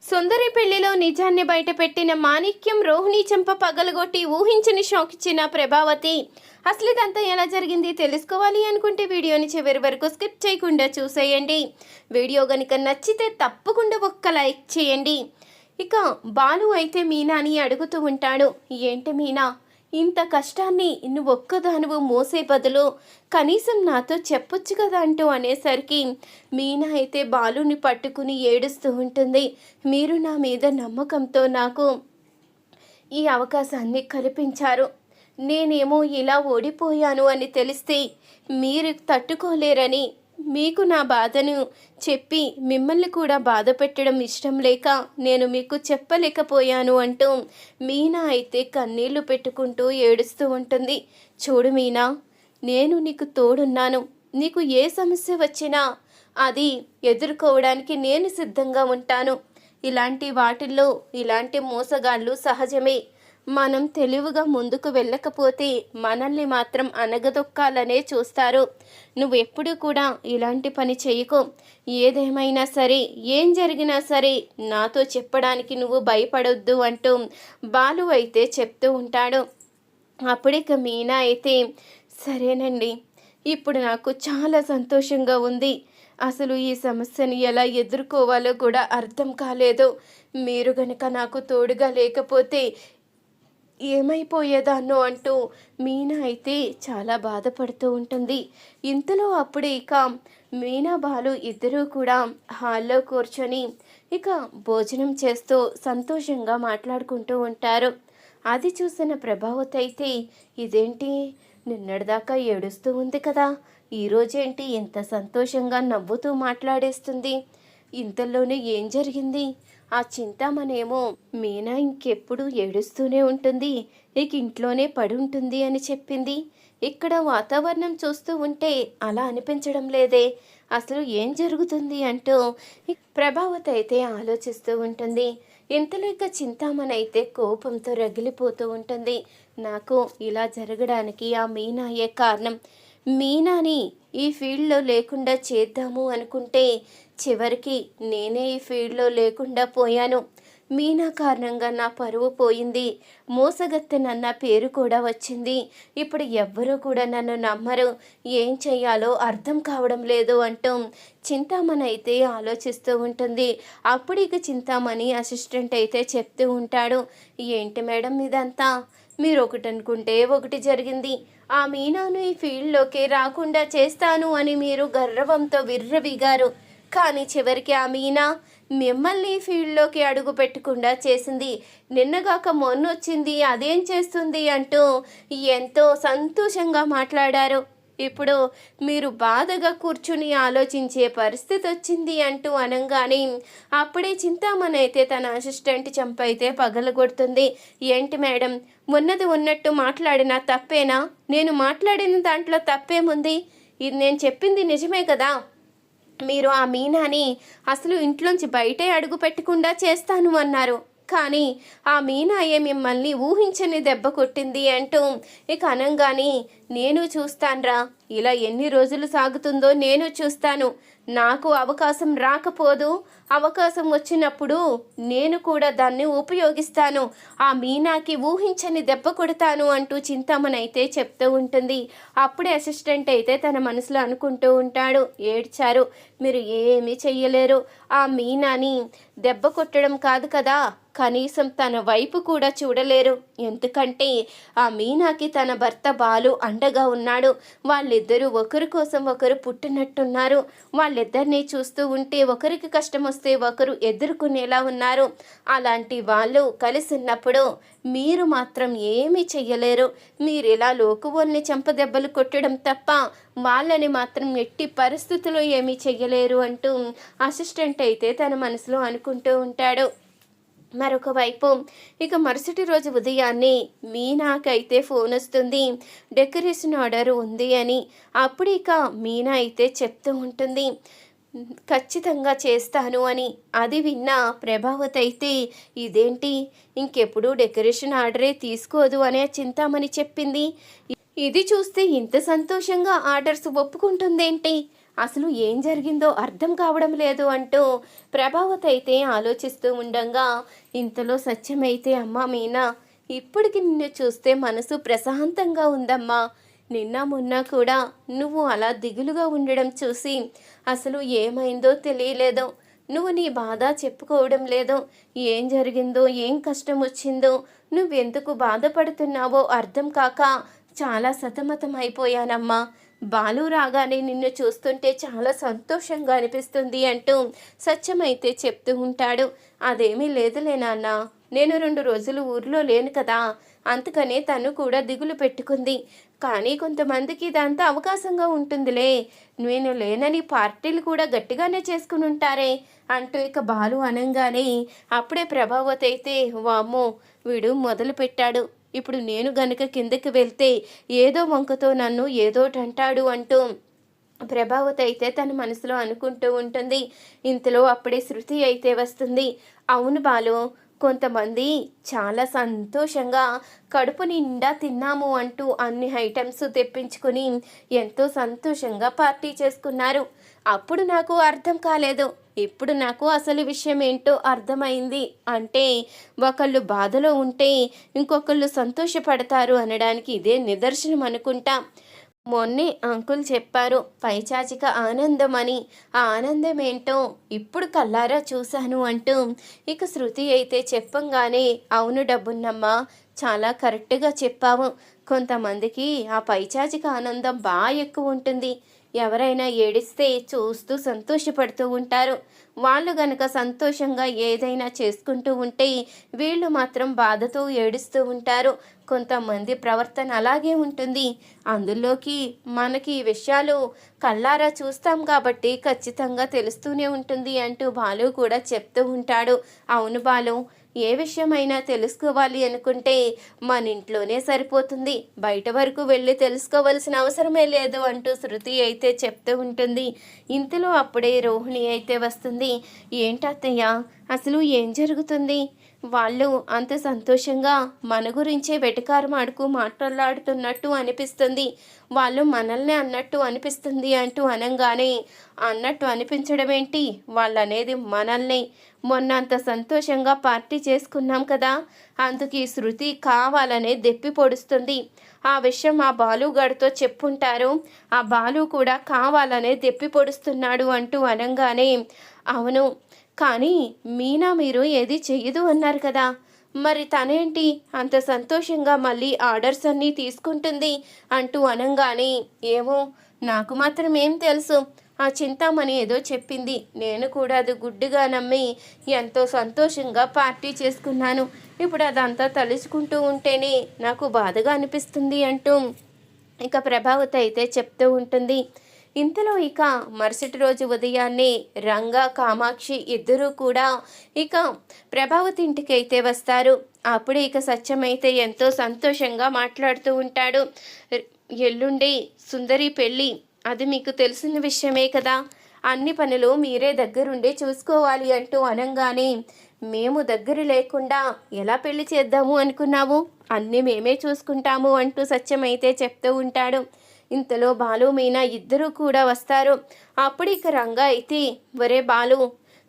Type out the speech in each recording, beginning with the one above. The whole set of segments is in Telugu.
సుందరి పెళ్లిలో నిజాన్ని బయటపెట్టిన మాణిక్యం రోహిణి చెంప పగలగొట్టి ఊహించని షాక్ ఇచ్చిన ప్రభావతి. అసలు ఇదంతా ఎలా జరిగింది తెలుసుకోవాలి అనుకుంటే వీడియోని చివరి వరకు స్కిప్ చేయకుండా చూసేయండి. వీడియో గనుక నచ్చితే తప్పకుండా ఒక్క లైక్ చేయండి. ఇక బాలు అయితే మీనాని అడుగుతూ ఉంటాడు, ఏంటి మీనా, ఇంత కష్టాన్ని నువ్వు ఒక్కదానువు మోసే బదులు కనీసం నాతో చెప్పొచ్చు కదా అంటూ అనేసరికి మీనా అయితే బాలుని పట్టుకుని ఏడుస్తూ ఉంటుంది. మీరు నా మీద నమ్మకంతో నాకు ఈ అవకాశాన్ని కల్పించారు. నేనేమో ఇలా ఓడిపోయాను అని తెలిస్తే మీరు తట్టుకోలేరని మీకు నా బాధను చెప్పి మిమ్మల్ని కూడా బాధ పెట్టడం ఇష్టం లేక నేను మీకు చెప్పలేకపోయాను అంటూ మీనా అయితే కన్నీళ్లు పెట్టుకుంటూ ఏడుస్తూ ఉంటుంది. చూడు మీనా, నేను నీకు తోడున్నాను. నీకు ఏ సమస్య వచ్చినా అది ఎదుర్కోవడానికి నేను సిద్ధంగా ఉంటాను. ఇలాంటి వాటిల్లో ఇలాంటి మోసగాళ్ళు సహజమే. మనం తెలివిగా ముందుకు వెళ్ళకపోతే మనల్ని మాత్రం అనగదొక్కాలనే చూస్తారు. నువ్వు ఎప్పుడు కూడా ఇలాంటి పని చేయకు. ఏదేమైనా సరే, ఏం జరిగినా సరే నాతో చెప్పడానికి నువ్వు భయపడొద్దు అంటూ బాలు అయితే చెప్తూ ఉంటాడు. అప్పుడిక మీనా అయితే, సరేనండి, ఇప్పుడు నాకు చాలా సంతోషంగా ఉంది. అసలు ఈ సమస్యను ఎలా ఎదుర్కోవాలో కూడా అర్థం కాలేదు. మీరు గనక నాకు తోడుగా లేకపోతే ఏమైపోయేదాన్నో అంటూ మీనా అయితే చాలా బాధపడుతూ ఉంటుంది. ఇంతలో అప్పుడే ఇక మీనా బాలు ఇద్దరూ కూడా హాల్లో కూర్చొని ఇక భోజనం చేస్తూ సంతోషంగా మాట్లాడుకుంటూ ఉంటారు. అది చూసిన ప్రభావతి అయితే, ఇదేంటి, నిన్నటిదాకా ఏడుస్తూ ఉంది కదా, ఈరోజేంటి ఇంత సంతోషంగా నవ్వుతూ మాట్లాడేస్తుంది, ఇంతలోనే ఏం జరిగింది? ఆ చింతామనేమో మీనా ఇంకెప్పుడు ఏడుస్తూనే ఉంటుంది, ఇక ఇంట్లోనే పడి ఉంటుంది అని చెప్పింది. ఇక్కడ వాతావరణం చూస్తూ ఉంటే అలా అనిపించడం లేదే, అసలు ఏం జరుగుతుంది అంటూ ప్రభావతి అయితే ఆలోచిస్తూ ఉంటుంది. ఇంతలో ఇక చింతామణి అయితే కోపంతో రగిలిపోతూ ఉంటుంది. నాకు ఇలా జరగడానికి ఆ మీనాయే కారణం. మీనాని ఈ ఫీల్డ్లో లేకుండా చేద్దాము అనుకుంటే చివరికి నేనే ఈ ఫీల్డ్లో లేకుండా పోయాను. మీనా కారణంగా నా పరువు పోయింది, మోసగత్తెనన్న పేరు కూడా వచ్చింది. ఇప్పుడు ఎవ్వరూ కూడా నన్ను నమ్మరు, ఏం చెయ్యాలో అర్థం కావడం లేదు అంటూ చింతామణి అయితే ఆలోచిస్తూ ఉంటుంది. అప్పుడు ఇక చింతామణి అసిస్టెంట్ అయితే చెప్తూ ఉంటాడు, ఏంటి మేడం ఇదంతా, మీరు ఒకటి అనుకుంటే ఒకటి జరిగింది. ఆ మీనాను ఈ ఫీల్డ్లోకి రాకుండా చేస్తాను అని మీరు గర్వంతో విర్రవీగారు. కానీ చివరికి ఆ మీనా మిమ్మల్ని ఫీల్డ్లోకి అడుగు పెట్టకుండా చేసింది. నిన్నగాక మొన్నొచ్చింది, అదేం చేస్తుంది అంటూ ఎంతో సంతోషంగా మాట్లాడారు. ఇప్పుడు మీరు బాధగా కూర్చుని ఆలోచించే పరిస్థితి వచ్చింది అంటూ అనగానే అప్పుడే చింతామణి అయితే తన అసిస్టెంట్ చంపైతే పగలగొడుతుంది. ఏంటి మేడం, ఉన్నది ఉన్నట్టు మాట్లాడినా తప్పేనా? నేను మాట్లాడిన దాంట్లో తప్పేముంది? ఇది నేను చెప్పింది నిజమే కదా. మీరు ఆ మీనాని అసలు ఇంట్లోంచి బయటే అడుగు పెట్టకుండా చేస్తాను అన్నారు, కానీ ఆ మీనాయే మిమ్మల్ని ఊహించని దెబ్బ కొట్టింది అంటూ ఇక అనంగాని, నేను చూస్తాన్రా, ఇలా ఎన్ని రోజులు సాగుతుందో నేను చూస్తాను. నాకు అవకాశం రాకపోదు, అవకాశం వచ్చినప్పుడు నేను కూడా దాన్ని ఉపయోగిస్తాను. ఆ మీనాకి ఊహించని దెబ్బ కొడతాను అంటూ చింతామణి అయితే చెప్తూ ఉంటుంది. అప్పుడే అసిస్టెంట్ అయితే తన మనసులో అనుకుంటూ ఉంటాడు, ఏడ్చారు, మీరు ఏమీ చెయ్యలేరు. ఆ మీనాని దెబ్బ కొట్టడం కాదు కదా, కనీసం తన వైపు కూడా చూడలేరు. ఎందుకంటే ఆ మీనాకి తన భర్త బాలు అండగా ఉన్నాడు. వాళ్ళిద్దరూ ఒకరి కోసం ఒకరు పుట్టినట్టున్నారు. వాళ్ళిద్దరినీ చూస్తూ ఉంటే ఒకరికి కష్టం వస్తే ఒకరు ఎదుర్కొనేలా ఉన్నారు. అలాంటి వాళ్ళు కలిసి ఉన్నప్పుడు మీరు మాత్రం ఏమీ చెయ్యలేరు. మీరు ఇలా లోకువల్ని చెంపదెబ్బలు కొట్టడం తప్ప వాళ్ళని మాత్రం ఎట్టి పరిస్థితుల్లో ఏమీ చెయ్యలేరు అంటూ అసిస్టెంట్ అయితే తన మనసులో అనుకుంటూ ఉంటాడు. మరొక వైపు ఇక మరుసటి రోజు ఉదయాన్నే మీనాకైతే ఫోన్ వస్తుంది, డెకరేషన్ ఆర్డర్ ఉంది అని. అప్పుడు ఇక మీనా అయితే చెప్తూ ఉంటుంది, ఖచ్చితంగా చేస్తాను అని. అది విన్న ప్రభావతి అయితే, ఇదేంటి, ఇంకెప్పుడు డెకరేషన్ ఆర్డరే తీసుకోదు అనే చింతామణి చెప్పింది. ఇది చూస్తే ఇంత సంతోషంగా ఆర్డర్స్ ఒప్పుకుంటుందేంటి అసలు ఏం జరిగిందో అర్థం కావడం లేదు అంటూ ప్రభావతి అయితే ఆలోచిస్తూ ఉండంగా ఇంతలో సత్యమైతే అమ్మా మీనా ఇప్పటికి నిన్ను చూస్తే మనసు ప్రశాంతంగా ఉందమ్మా. నిన్న మొన్న కూడా నువ్వు అలా దిగులుగా ఉండడం చూసి అసలు ఏమైందో తెలియలేదు. నువ్వు నీ బాధ చెప్పుకోవడం లేదు. ఏం జరిగిందో ఏం కష్టం వచ్చిందో నువ్వెందుకు బాధపడుతున్నావో అర్థం కాక చాలా సతమతం అయిపోయానమ్మా. బాలు రాగానే నిన్ను చూస్తుంటే చాలా సంతోషంగా అనిపిస్తుంది అంటూ సత్యమైతే చెప్తూ ఉంటాడు. అదేమీ లేదులే నాన్న, నేను 2 రోజులు ఊర్లో లేను కదా, అందుకనే తను కూడా దిగులు పెట్టుకుంది. కానీ కొంతమందికి ఇదంతా అవకాశంగా ఉంటుందిలే, నేను లేనని పార్టీలు కూడా గట్టిగానే చేసుకుని ఉంటారే అంటూ ఇక బాలు అనంగానే అప్పుడే ప్రభావతి అయితే వామ్మో వీడు మొదలు పెట్టాడు, ఇప్పుడు నేను గనుక కిందకి వెళ్తే ఏదో వంకతో నన్ను ఏదోటంటాడు అంటూ ప్రభావతి అయితే తన మనసులో అనుకుంటూ ఉంటుంది. ఇంతలో అప్పుడే శృతి అయితే వస్తుంది. అవును బాలు, కొంతమంది చాలా సంతోషంగా కడుపు నిండా తిన్నాము అంటూ అన్ని ఐటమ్స్ తెప్పించుకొని ఎంతో సంతోషంగా పార్టీ చేసుకున్నారు. అప్పుడు నాకు అర్థం కాలేదు, ఇప్పుడు నాకు అసలు విషయం ఏంటో అర్థమైంది. అంటే ఒకళ్ళు బాధలో ఉంటే ఇంకొకళ్ళు సంతోషపడతారు అనడానికి ఇదే నిదర్శనం అనుకుంటా. మొన్నే అంకుల్ చెప్పారు పైచాచిక ఆనందం అని, ఆ ఆనందం ఏంటో ఇప్పుడు కల్లారా చూశాను అంటూ ఇక శృతి అయితే చెప్పంగానే అవును డబ్బున్నమ్మా, చాలా కరెక్ట్గా చెప్పావు. కొంతమందికి ఆ పైచాచిక ఆనందం బాగా ఎక్కువ ఉంటుంది. ఎవరైనా ఏడిస్తే చూస్తూ సంతోషపడుతూ ఉంటారు. వాళ్ళు గనక సంతోషంగా ఏదైనా చేసుకుంటూ ఉంటే వీళ్ళు మాత్రం బాధతో ఏడుస్తూ ఉంటారు. కొంతమంది ప్రవర్తన అలాగే ఉంటుంది. అందులోకి మనకి ఈ విషయాలు కళ్ళారా చూస్తాం కాబట్టి ఖచ్చితంగా తెలుస్తూనే ఉంటుంది అంటూ బాలు కూడా చెప్తూ ఉంటాడు. అవును బాలు, ఏ విషయమైనా తెలుసుకోవాలి అనుకుంటే మన ఇంట్లోనే సరిపోతుంది, బయట వరకు వెళ్ళి తెలుసుకోవాల్సిన అవసరమే లేదు అంటూ శృతి అయితే చెప్తూ ఉంటుంది. ఇంతలో అప్పుడే రోహిణి అయితే వస్తుంది. ఏంటత్తయ్య, అసలు ఏం జరుగుతుంది? వాళ్ళు అంత సంతోషంగా మన గురించే వెటకారం ఆడుకు మాట్లాడుతున్నట్టు అనిపిస్తుంది, వాళ్ళు మనల్ని అన్నట్టు అనిపిస్తుంది అంటూ అనంగానే అన్నట్టు అనిపించడం ఏంటి, వాళ్ళనేది మనల్ని. మొన్న అంత సంతోషంగా పార్టీ చేసుకున్నాం కదా, అందుకు ఈ శృతి కావాలనే దెప్పి పొడుస్తుంది. ఆ విషయం ఆ బాలుగాడితో చెప్పుంటారు, ఆ బాలు కూడా కావాలనే దెప్పి పొడుస్తున్నాడు అంటూ అనంగానే అవును, కానీ మీనా మీరు ఏది చెయ్యదు అన్నారు కదా, మరి తనేంటి అంత సంతోషంగా మళ్ళీ ఆర్డర్స్ అన్నీ తీసుకుంటుంది అంటూ అనంగానే ఏమో నాకు మాత్రం ఏం తెలుసు, ఆ చింతామణి ఏదో చెప్పింది, నేను కూడా అది గుడ్డిగా నమ్మి ఎంతో సంతోషంగా పార్టీ చేసుకున్నాను. ఇప్పుడు అదంతా తలుచుకుంటూ ఉంటేనే నాకు బాధగా అనిపిస్తుంది అంటూ ఇక ప్రభావతి అయితే చెప్తూ ఉంటుంది. ఇంతలో ఇక మరుసటి రోజు ఉదయాన్నే రంగా కామాక్షి ఇద్దరూ కూడా ఇక ప్రభావతి ఇంటికి అయితే వస్తారు. అప్పుడే ఇక సత్యమైతే ఎంతో సంతోషంగా మాట్లాడుతూ ఉంటాడు. ఎల్లుండి సుందరి పెళ్ళి, అది మీకు తెలిసిన విషయమే కదా, అన్ని పనులు మీరే దగ్గరుండి చూసుకోవాలి అంటూ అనంగానే మేము దగ్గర లేకుండా ఎలా పెళ్లి చేద్దాము అనుకున్నావు, అన్నీ మేమే చూసుకుంటాము అంటూ సత్యమైతే చెప్తూ ఉంటాడు. ఇంతలో బాలు మీనా ఇద్దరూ కూడా వస్తారు. అప్పుడు ఇక రంగా అయితే ఒరే బాలు,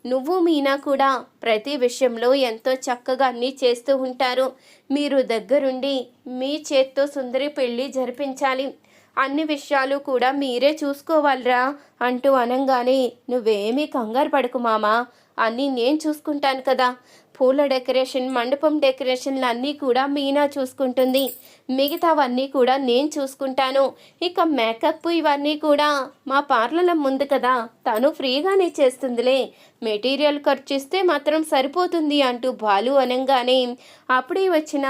నువ్వు మీనా కూడా ప్రతి విషయంలో ఎంతో చక్కగా అన్నీ చేస్తూ ఉంటారు, మీరు దగ్గరుండి మీ చేత్తో సుందరి పెళ్ళి జరిపించాలి, అన్ని విషయాలు కూడా మీరే చూసుకోవాలిరా అంటూ అనంగానే నువ్వేమీ కంగారు పడకు మామా, అన్నీ నేను చూసుకుంటాను కదా, పూల డెకరేషన్ మండపం డెకరేషన్లు అన్నీ కూడా మీనా చూసుకుంటుంది, మిగతావన్నీ కూడా నేను చూసుకుంటాను, ఇక మేకప్ ఇవన్నీ కూడా మా పార్లర్ ముందు కదా తను ఫ్రీగానే చేస్తుందిలే, మెటీరియల్ ఖర్చు ఇస్తే మాత్రం సరిపోతుంది అంటూ బాలు అనంగానే అప్పుడే వచ్చిన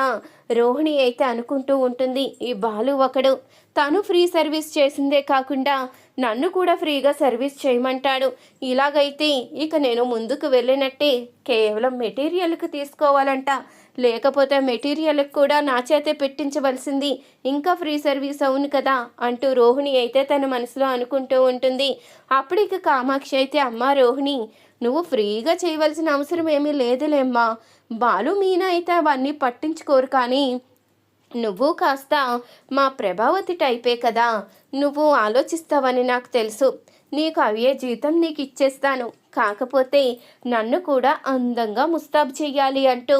రోహిణి అయితే అనుకుంటూ ఉంటుంది, ఈ బాలు ఒకడు తను ఫ్రీ సర్వీస్ చేసిందే కాకుండా నన్ను కూడా ఫ్రీగా సర్వీస్ చేయమంటాడు, ఇలాగైతే ఇక నేను ముందుకు వెళ్ళినట్టే, కేవలం మెటీరియల్కి తీసుకోవాలంట, లేకపోతే మెటీరియల్కి కూడా నా చేతే పెట్టించవలసింది, ఇంకా ఫ్రీ సర్వీస్ అవును కదా అంటూ రోహిణి అయితే తన మనసులో అనుకుంటూ ఉంటుంది. అప్పుడు ఇక కామాక్షి అయితే అమ్మా రోహిణి, నువ్వు ఫ్రీగా చేయవలసిన అవసరం ఏమీ లేదులేమ్మా, బాలు మీనా అయితే అవన్నీ పట్టించుకోరు, కానీ నువ్వు కాస్త మా ప్రభావతి టైపే కదా, నువ్వు ఆలోచిస్తావని నాకు తెలుసు, నీకు అవే జీతం నీకు ఇచ్చేస్తాను. కాకపోతే నన్ను కూడా అందంగా ముస్తాబు చెయ్యాలి అంటూ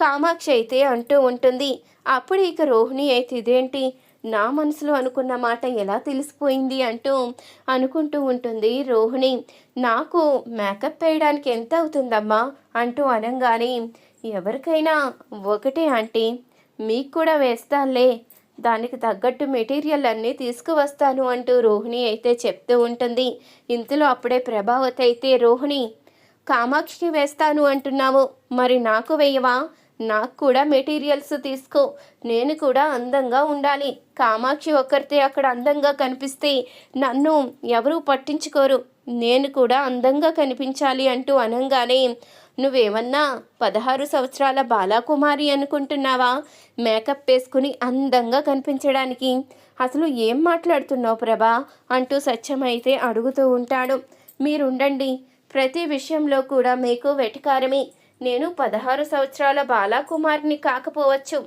కామాక్షి అయితే అంటూ ఉంటుంది. అప్పుడు ఇక రోహిణి అయితే ఇదేంటి, నా మనసులో అనుకున్న మాట ఎలా తెలిసిపోయింది అంటూ అనుకుంటూ ఉంటుంది రోహిణి. నాకు మేకప్ వేయడానికి ఎంత అవుతుందమ్మా అంటూ అనగానే, ఎవరికైనా ఒకటే ఆంటీ, మీకు కూడా వేస్తానులే, దానికి తగ్గట్టు మెటీరియల్ అన్నీ తీసుకువస్తాను అంటూ రోహిణి అయితే చెప్తూ ఉంటుంది. ఇంతలో అప్పుడే ప్రభావతి అయితే, రోహిణి కామాక్షికి వేస్తాను అంటున్నావు, మరి నాకు వేయవా? నాకు కూడా మెటీరియల్స్ తీసుకో, నేను కూడా అందంగా ఉండాలి. కామాక్షి ఒక్కరితే అక్కడ అందంగా కనిపిస్తే నన్ను ఎవరూ పట్టించుకోరు, నేను కూడా అందంగా కనిపించాలి అంటూ అనగానే, నువ్వేమన్నా 16 సంవత్సరాల బాలాకుమారి అనుకుంటున్నావా మేకప్ వేసుకుని అందంగా కనిపించడానికి? అసలు ఏం మాట్లాడుతున్నావు ప్రభా అంటూ సత్యం అయితే అడుగుతూ ఉంటాడు. మీరుండండి, ప్రతి విషయంలో కూడా మీకు వెటికారమే. నేను 16 సంవత్సరాల బాలాకుమారిని కాకపోవచ్చు,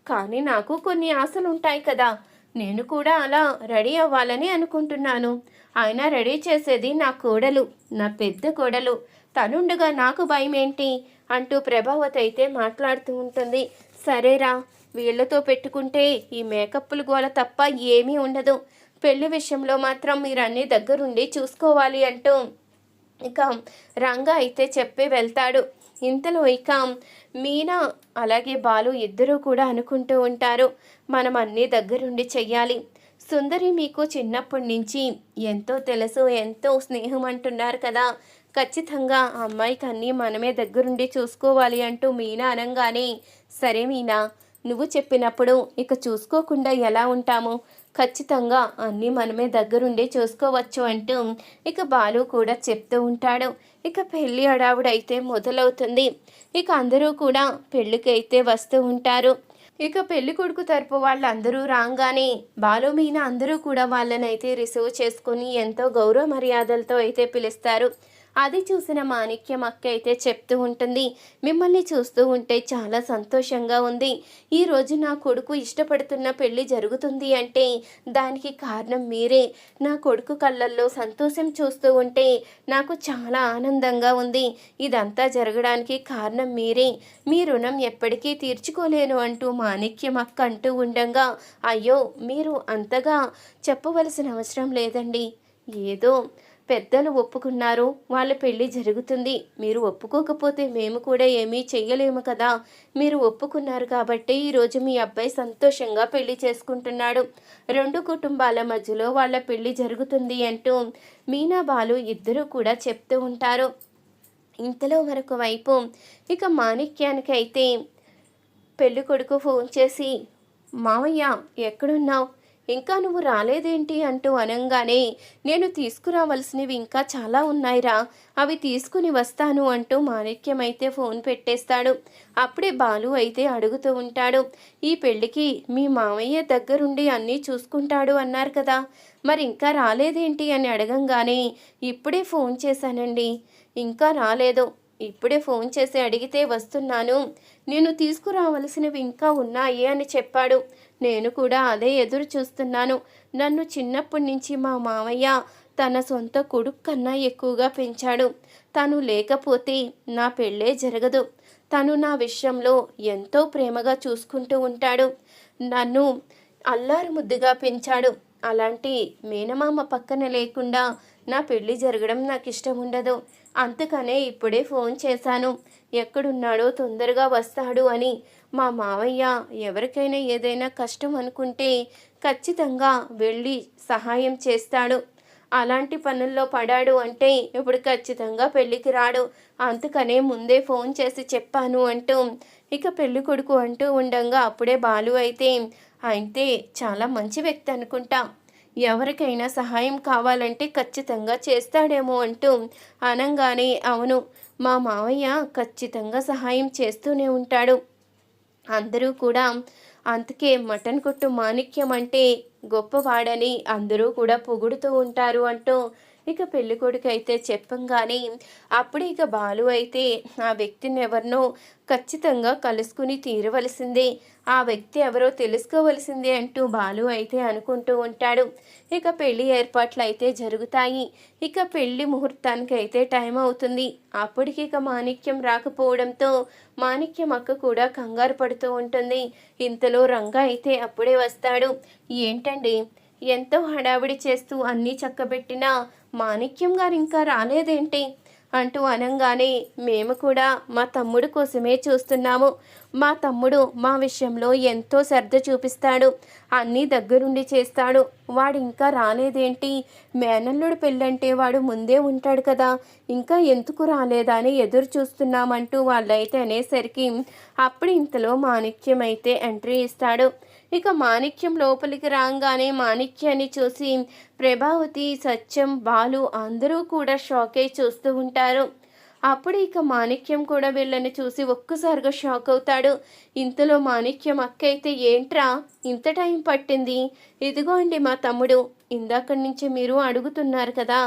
కానీ నాకు కొన్ని ఆశలు ఉంటాయి కదా, నేను కూడా అలా రెడీ అవ్వాలని అనుకుంటున్నాను. అయినా రెడీ చేసేది నా కోడలు, నా పెద్ద కోడలు, తనుండగా నాకు భయం ఏంటి అంటూ ప్రభావతి అయితే మాట్లాడుతూ ఉంటుంది. సరేరా, వీళ్ళతో పెట్టుకుంటే ఈ మేకప్లు గోల తప్ప ఏమీ ఉండదు. పెళ్లి విషయంలో మాత్రం మీరన్నీ దగ్గరుండి చూసుకోవాలి అంటూ ఇక రంగా అయితే చెప్పి వెళ్తాడు. ఇంతలో ఇక మీనా అలాగే బాలు ఇద్దరూ కూడా అనుకుంటూ ఉంటారు, మనం అన్నీ దగ్గరుండి చెయ్యాలి. సుందరి మీకు చిన్నప్పటి నుంచి ఎంతో తెలుసు, ఎంతో స్నేహం అంటున్నారు కదా, ఖచ్చితంగా ఆ అమ్మాయికి అన్నీ మనమే దగ్గరుండి చూసుకోవాలి అంటూ మీనా అనగానే, సరే మీనా, నువ్వు చెప్పినప్పుడు ఇక చూసుకోకుండా ఎలా ఉంటాము, ఖచ్చితంగా అన్నీ మనమే దగ్గరుండి చూసుకోవచ్చు అంటూ ఇక బాలు కూడా చెప్తూ ఉంటాడు. ఇక పెళ్ళి హడావుడైతే మొదలవుతుంది. ఇక అందరూ కూడా పెళ్ళికైతే వస్తూ ఉంటారు. ఇక పెళ్లి కొడుకు తరపు వాళ్ళందరూ రాగానే బాలు మీనా అందరూ కూడా వాళ్ళనైతే రిసీవ్ చేసుకుని ఎంతో గౌరవ మర్యాదలతో అయితే పిలుస్తారు. అది చూసిన మాణిక్యం అక్క అయితే చెప్తూ ఉంటుంది, మిమ్మల్ని చూస్తూ ఉంటే చాలా సంతోషంగా ఉంది. ఈరోజు నా కొడుకు ఇష్టపడుతున్న పెళ్లి జరుగుతుంది అంటే దానికి కారణం మీరే. నా కొడుకు కళ్ళల్లో సంతోషం చూస్తూ ఉంటే నాకు చాలా ఆనందంగా ఉంది. ఇదంతా జరగడానికి కారణం మీరే. మీ రుణం ఎప్పటికీ తీర్చుకోలేను అంటూ మాణిక్యం అక్క అంటూ ఉండగా, అయ్యో మీరు అంతగా చెప్పవలసిన అవసరం లేదండి, ఏదో పెద్దలు ఒప్పుకున్నారు, వాళ్ళ పెళ్ళి జరుగుతుంది, మీరు ఒప్పుకోకపోతే మేము కూడా ఏమీ చెయ్యలేము కదా, మీరు ఒప్పుకున్నారు కాబట్టి ఈరోజు మీ అబ్బాయి సంతోషంగా పెళ్లి చేసుకుంటున్నాడు, రెండు కుటుంబాల మధ్యలో వాళ్ళ పెళ్లి జరుగుతుంది అంటూ మీనా బాలు ఇద్దరూ కూడా చెప్తూ ఉంటారు. ఇంతలో మరొక వైపు ఇక మాణిక్యానికి అయితే పెళ్లి కొడుకు ఫోన్ చేసి, మావయ్య ఎక్కడున్నావు, ఇంకా నువ్వు రాలేదేంటి అంటూ అనగానే, నేను తీసుకురావలసినవి ఇంకా చాలా ఉన్నాయిరా, అవి తీసుకుని వస్తాను అంటూ మాణిక్యం అయితే ఫోన్ పెట్టేస్తాడు. అప్పుడే బాలు అయితే అడుగుతూ ఉంటాడు, ఈ పెళ్ళికి మీ మామయ్య దగ్గరుండి అన్నీ చూసుకుంటాడు అన్నారు కదా, మరి ఇంకా రాలేదేంటి అని అడగంగానే, ఇప్పుడే ఫోన్ చేశానండి, ఇంకా రాలేదు, ఇప్పుడే ఫోన్ చేసి అడిగితే వస్తున్నాను, నేను తీసుకురావలసినవి ఇంకా ఉన్నాయి అని చెప్పాడు. నేను కూడా అదే ఎదురు చూస్తున్నాను. నన్ను చిన్నప్పటి నుంచి మా మామయ్య తన సొంత కొడుకు కన్నా ఎక్కువగా పెంచాడు. తను లేకపోతే నా పెళ్ళే జరగదు. తను నా విషయంలో ఎంతో ప్రేమగా చూసుకుంటూ ఉంటాడు. నన్ను అల్లారు ముద్దుగా పెంచాడు. అలాంటి మేనమామ పక్కన లేకుండా నా పెళ్ళి జరగడం నాకు ఇష్టం ఉండదు. అందుకనే ఇప్పుడే ఫోన్ చేశాను, ఎక్కడున్నాడో తొందరగా వస్తాడు అని. మా మావయ్య ఎవరికైనా ఏదైనా కష్టం అనుకుంటే ఖచ్చితంగా వెళ్ళి సహాయం చేస్తాడు. అలాంటి పనుల్లో పడాడు అంటే ఇప్పుడు ఖచ్చితంగా పెళ్ళికి రాడు. అందుకనే ముందే ఫోన్ చేసి చెప్పాను అంటూ ఇక పెళ్ళి కొడుకు అంటూ ఉండగా అప్పుడే బాలు అయితే చాలా మంచి వ్యక్తి అనుకుంటా, ఎవరికైనా సహాయం కావాలంటే ఖచ్చితంగా చేస్తాడేమో అంటూ అనంగానే, అవును, మా మావయ్య ఖచ్చితంగా సహాయం చేస్తూనే ఉంటాడు. అందరూ కూడా అందుకే మటన్ కొట్టు మాణిక్యం అంటే గొప్పవాడని అందరూ కూడా పొగుడుతూ ఉంటారు అంటూ ఇక పెళ్ళికొడుకు అయితే చెప్పంగానే అప్పుడు ఇక బాలు అయితే ఆ వ్యక్తిని ఎవరినో ఖచ్చితంగా కలుసుకుని తీరవలసిందే, ఆ వ్యక్తి ఎవరో తెలుసుకోవలసిందే అంటూ బాలు అయితే అనుకుంటూ ఉంటాడు. ఇక పెళ్లి ఏర్పాట్లు అయితే జరుగుతాయి. ఇక పెళ్లి ముహూర్తానికి అయితే టైం అవుతుంది. అప్పటికి ఇక మాణిక్యం రాకపోవడంతో మాణిక్యం అక్క కూడా కంగారు పడుతూ ఉంటుంది. ఇంతలో రంగా అయితే అప్పుడే వస్తాడు. ఏంటండి, ఎంతో హడావిడి చేస్తూ అన్నీ చక్కబెట్టినా మాణిక్యం గారు ఇంకా రాలేదేంటి అంటూ అనంగానే, మేము కూడా మా తమ్ముడు కోసమే చూస్తున్నాము. మా తమ్ముడు మా విషయంలో ఎంతో శ్రద్ధ చూపిస్తాడు, అన్నీ దగ్గరుండి చేస్తాడు. వాడు ఇంకా రాలేదేంటి? మేనల్లుడు పెళ్ళంటే వాడు ముందే ఉంటాడు కదా, ఇంకా ఎందుకు రాలేదా అని ఎదురు చూస్తున్నామంటూ వాళ్ళైతే అనేసరికి అప్పుడు ఇంతలో మాణిక్యం అయితే ఎంట్రీ ఇస్తాడు. ఇక మాణిక్యం లోపలికి రాగానే మాణిక్యాన్ని చూసి ప్రభావతి, సత్యం, బాలు అందరూ కూడా షాక్ అయి చూస్తూ ఉంటారు. అప్పుడు ఇక మాణిక్యం కూడా వీళ్ళని చూసి ఒక్కసారిగా షాక్ అవుతాడు. ఇంతలో మాణిక్యం అక్క అయితే, ఏంట్రా ఇంత టైం పట్టింది? ఇదిగో అండి మా తమ్ముడు, ఇందాక నుంచి మీరు అడుగుతున్నారు కదా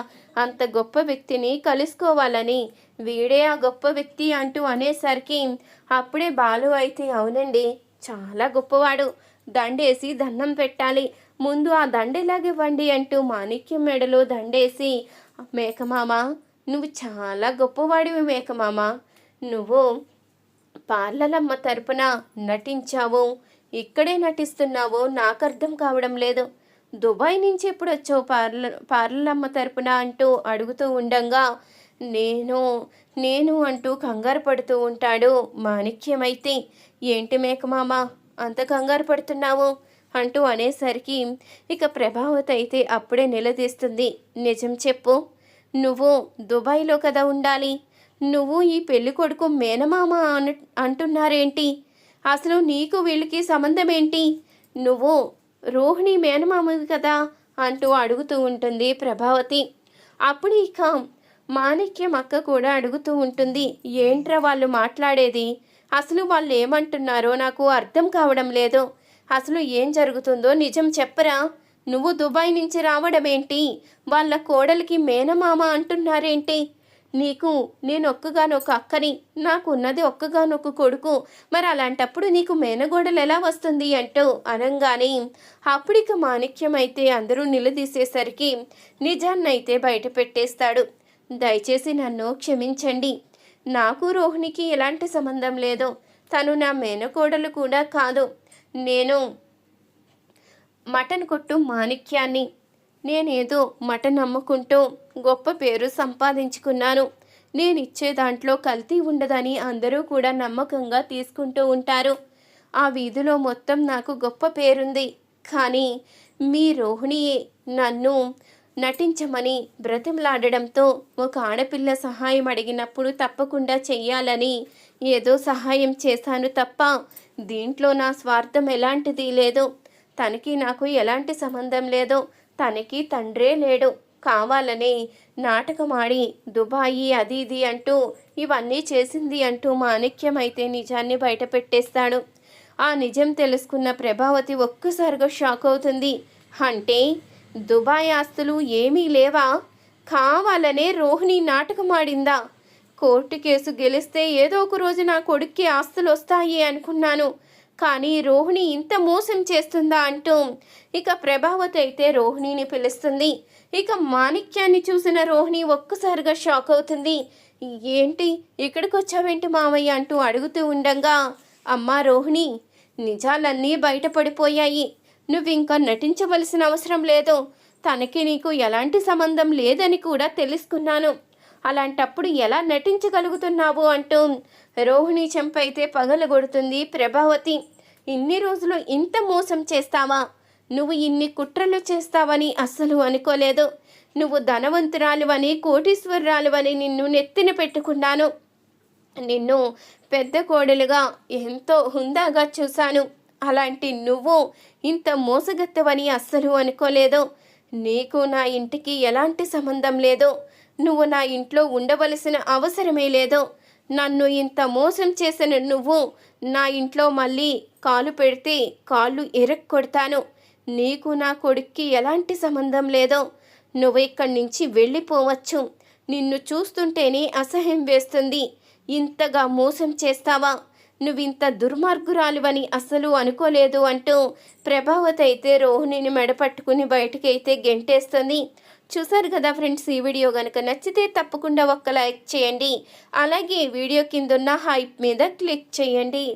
అంత గొప్ప వ్యక్తిని కలుసుకోవాలని, వీడే ఆ గొప్ప వ్యక్తి అంటూ అనేసరికి అప్పుడే బాలు అయితే, అవునండి చాలా గొప్పవాడు, దండేసి దండం పెట్టాలి, ముందు ఆ దండెలాగివ్వండి అంటూ మాణిక్యం మెడలో దండేసి, మేకమామ నువ్వు చాలా గొప్పవాడివి మేకమామ, నువ్వు పార్లలమ్మ తరపున నటించావు, ఇక్కడే నటిస్తున్నావో నాకు అర్థం కావడం లేదు, దుబాయ్ నుంచి ఎప్పుడు వచ్చావు పార్లలమ్మ తరపున అంటూ అడుగుతూ ఉండంగా, నేను నేను అంటూ కంగారు పడుతూ ఉంటాడు. మాణిక్యమైతే, ఏంటి మేకమామ అంత కంగారు పడుతున్నావు అంటూ అనేసరికి ఇక ప్రభావతి అయితే అప్పుడే నిలదీస్తుంది. నిజం చెప్పు, నువ్వు దుబాయ్లో కదా ఉండాలి, నువ్వు ఈ పెళ్లి కొడుకు మేనమామ అంటున్నారేంటి? అసలు నీకు వీళ్ళకి సంబంధం ఏంటి? నువ్వు రోహిణి మేనమామది కదా అంటూ అడుగుతూ ఉంటుంది ప్రభావతి. అప్పుడు ఇక మాణిక్యం అక్క కూడా అడుగుతూ ఉంటుంది, ఏంట్రా వాళ్ళు మాట్లాడేది? అసలు వాళ్ళు ఏమంటున్నారో నాకు అర్థం కావడం లేదు, అసలు ఏం జరుగుతుందో నిజం చెప్పరా? నువ్వు దుబాయ్ నుంచి రావడమేంటి? వాళ్ళ కోడలికి మేనమామ అంటున్నారేంటి? నీకు నేను ఒక్కగానొక్క అక్కని, నాకున్నది ఒక్కగానొక్క కొడుకు, మరి అలాంటప్పుడు నీకు మేనగోడలు ఎలా వస్తుంది అంటూ అనంగానే అప్పుడిక మాణిక్యం అయితే అందరూ నిలదీసేసరికి నిజాన్నైతే బయట పెట్టేస్తాడు. దయచేసి నన్ను క్షమించండి, నాకు రోహిణికి ఎలాంటి సంబంధం లేదు, తను నా మేనకోడలు కూడా కాదు, నేను మటన్ కొట్టు మాణిక్యాన్ని, నేనేదో మటన్ అమ్ముకుంటూ గొప్ప పేరు సంపాదించుకున్నాను, నేనిచ్చే దాంట్లో కల్తీ ఉండదని అందరూ కూడా నమ్మకంగా తీసుకుంటూ ఉంటారు, ఆ వీధిలో మొత్తం నాకు గొప్ప పేరుంది, కానీ మీ రోహిణియే నన్ను నటించమని బ్రతిమలాడడంతో ఒక ఆడపిల్ల సహాయం అడిగినప్పుడు తప్పకుండా చెయ్యాలని ఏదో సహాయం చేశాను తప్ప దీంట్లో నా స్వార్థం ఎలాంటిది లేదు, తనకి నాకు ఎలాంటి సంబంధం లేదు, తనకి తండ్రే లేడు, కావాలని నాటకమాడి దుబాయి అది ఇది అంటూ ఇవన్నీ చేసింది అంటూ మాణిక్యం అయితే నిజాన్ని బయట పెట్టేస్తాడు. ఆ నిజం తెలుసుకున్న ప్రభావతి ఒక్కసారిగా షాక్ అవుతుంది. అంటే దుబాయ్ ఆస్తులు ఏమీ లేవా? కావాలనే రోహిణి నాటకమాడిందా? కోర్టు కేసు గెలిస్తే ఏదో ఒక రోజు నా కొడుక్కి ఆస్తులు వస్తాయి అనుకున్నాను, కానీ రోహిణి ఇంత మోసం చేస్తుందా అంటూ ఇక ప్రభావతి అయితే రోహిణిని పిలుస్తుంది. ఇక మాణిక్యాన్ని చూసిన రోహిణి ఒక్కసారిగా షాక్ అవుతుంది. ఏంటి ఇక్కడికి వచ్చావేంటి మావయ్య అంటూ అడుగుతూ ఉండగా, అమ్మా రోహిణి, నిజాలన్నీ బయటపడిపోయాయి, నువ్వింకా నటించవలసిన అవసరం లేదు, తనకి నీకు ఎలాంటి సంబంధం లేదని కూడా తెలుసుకున్నాను, అలాంటప్పుడు ఎలా నటించగలుగుతున్నావు అంటూ రోహిణి చెంపైతే పగలగొడుతుంది ప్రభావతి. ఇన్ని రోజులు ఇంత మోసం చేస్తావా? నువ్వు ఇన్ని కుట్రలు చేస్తావని అస్సలు అనుకోలేదు, నువ్వు ధనవంతురాలువని కోటీశ్వరురాలువని నిన్ను నెత్తిన పెట్టుకున్నాను, నిన్ను పెద్ద కోడలుగా ఎంతో హుందాగా చూశాను, అలాంటి నువ్వు ఇంత మోసగత్తవని అస్సలు అనుకోలేదు, నీకు నా ఇంటికి ఎలాంటి సంబంధం లేదు, నువ్వు నా ఇంట్లో ఉండవలసిన అవసరమే లేదు, నన్ను ఇంత మోసం చేసిన నువ్వు నా ఇంట్లో మళ్ళీ కాలు పెడితే కాళ్ళు ఎరక్కొడతాను, నీకు నా కొడుక్కి ఎలాంటి సంబంధం లేదు, నువ్వు ఇక్కడి నుంచి వెళ్ళిపోవచ్చు. నిన్ను చూస్తుంటేనే అసహ్యం వేస్తుంది. ఇంతగా మోసం చేస్తావా? నువ్వింత దుర్మార్గురాలివని అస్సలు అనుకోలేదు అంటూ ప్రభావతి అయితే రోహిణిని మెడపట్టుకుని బయటకైతే గెంటేస్తుంది. చూసారు కదా ఫ్రెండ్స్, ఈ వీడియో కనుక నచ్చితే తప్పకుండా ఒక్క లైక్ చేయండి. అలాగే వీడియో కిందున్న హైప్ మీద క్లిక్ చేయండి.